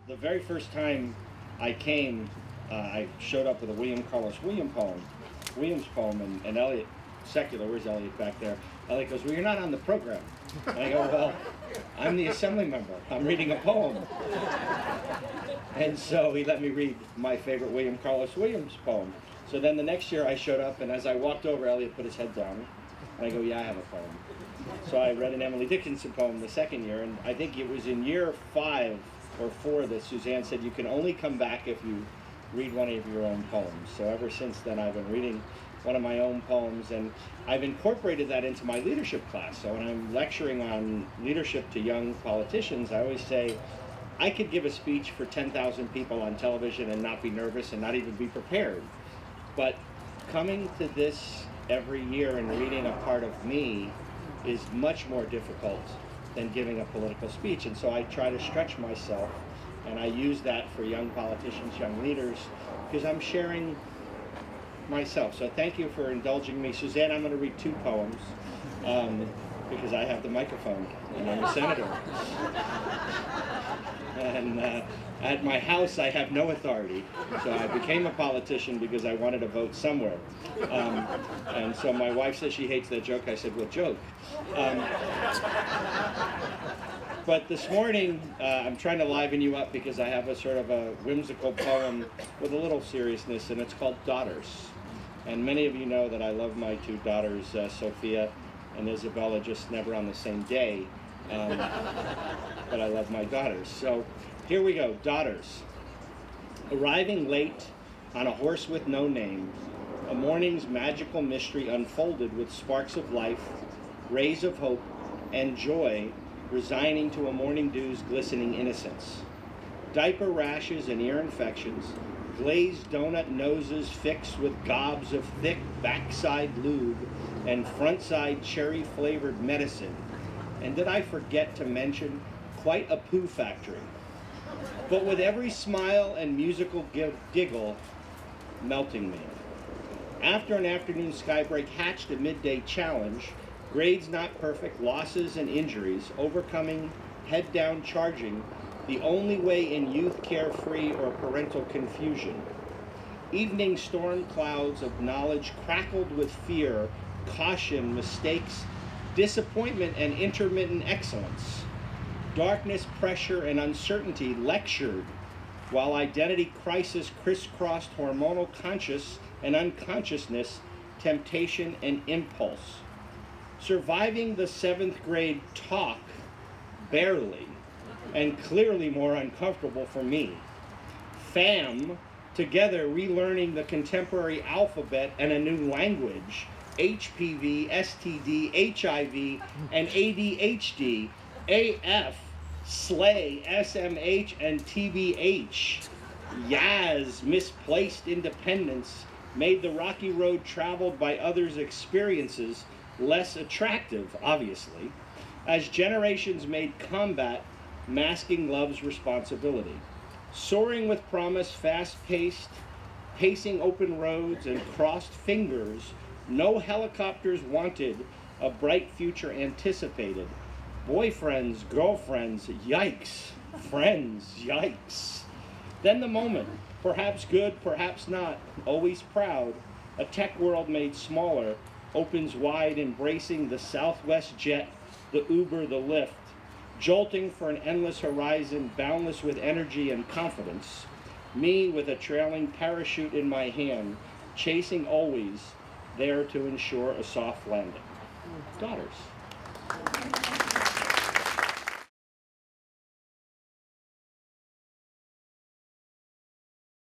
the very first time I came, I showed up with a William Carlos Williams poem, and Elliot, secular, where's Elliot back there? Elliot goes, well, you're not on the program. And I go, well, I'm the assembly member. I'm reading a poem. And so he let me read my favorite William Carlos Williams poem. So then the next year I showed up, and as I walked over, Elliot put his head down, and I go, yeah, I have a poem. So I read an Emily Dickinson poem the second year, and I think it was in year 5 or 4 that Suzanne said, you can only come back if you read one of your own poems. So ever since then, I've been reading one of my own poems, and I've incorporated that into my leadership class. So when I'm lecturing on leadership to young politicians, I always say, I could give a speech for 10,000 people on television and not be nervous and not even be prepared. But coming to this every year and reading a part of me is much more difficult than giving a political speech. And so I try to stretch myself, and I use that for young politicians, young leaders, because I'm sharing myself. So thank you for indulging me. Suzanne, I'm going to read 2 poems because I have the microphone and I'm a senator. And at my house, I have no authority. So I became a politician because I wanted to vote somewhere. And so my wife says she hates that joke. I said, what joke? But this morning, I'm trying to liven you up because I have a sort of a whimsical poem with a little seriousness, and it's called Daughters. And many of you know that I love my 2 daughters, Sophia and Isabella, just never on the same day. But I love my daughters. So here we go, Daughters. Arriving late on a horse with no name, a morning's magical mystery unfolded with sparks of life, rays of hope, and joy resigning to a morning dew's glistening innocence. Diaper rashes and ear infections, glazed donut noses fixed with gobs of thick backside lube and frontside cherry-flavored medicine. And did I forget to mention, quite a poo factory. But with every smile and musical giggle melting me. After an afternoon skybreak hatched a midday challenge, grades not perfect, losses and injuries, overcoming head-down charging, the only way in youth carefree or parental confusion. Evening storm clouds of knowledge crackled with fear, caution, mistakes, disappointment, and intermittent excellence. Darkness, pressure, and uncertainty lectured, while identity crisis crisscrossed hormonal conscious and unconsciousness, temptation, and impulse. Surviving the 7th grade talk, barely, and clearly more uncomfortable for me. Fam, together relearning the contemporary alphabet and a new language, HPV, STD, HIV, and ADHD, AF, SLAY, SMH, and TBH. Yaz, misplaced independence, made the rocky road traveled by others' experiences less attractive, obviously, as generations made combat masking love's responsibility. Soaring with promise, fast-paced, pacing open roads and crossed fingers, no helicopters wanted, a bright future anticipated. Boyfriends, girlfriends, yikes. Friends, yikes. Then the moment, perhaps good, perhaps not, always proud, a tech world made smaller, opens wide, embracing the Southwest jet, the Uber, the Lyft, jolting for an endless horizon, boundless with energy and confidence. Me with a trailing parachute in my hand, chasing always, there to ensure a soft landing. Daughters.